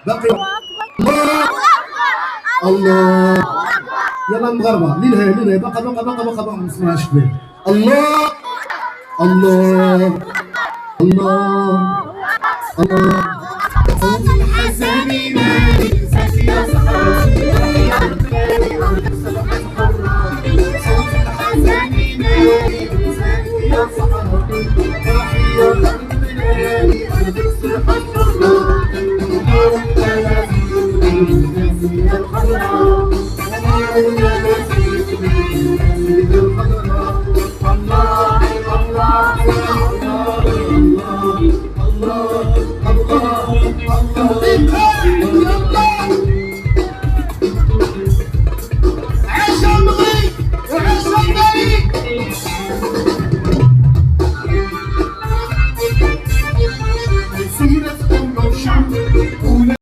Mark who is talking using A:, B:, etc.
A: باقي. الله الله. يلا المغاربه ليلها ليلها باقا باقا باقا باقا باقا ما نسمعهاش كبير. الله الله الله الله. صوت الحزن ينادي انساتي يا صحراء تحيا البلاد ارضك صبحت حرة. صوت الحزن ينادي انساتي يا صحراء تحيا البلاد ارضك صبحت حرة. الناس الحمراء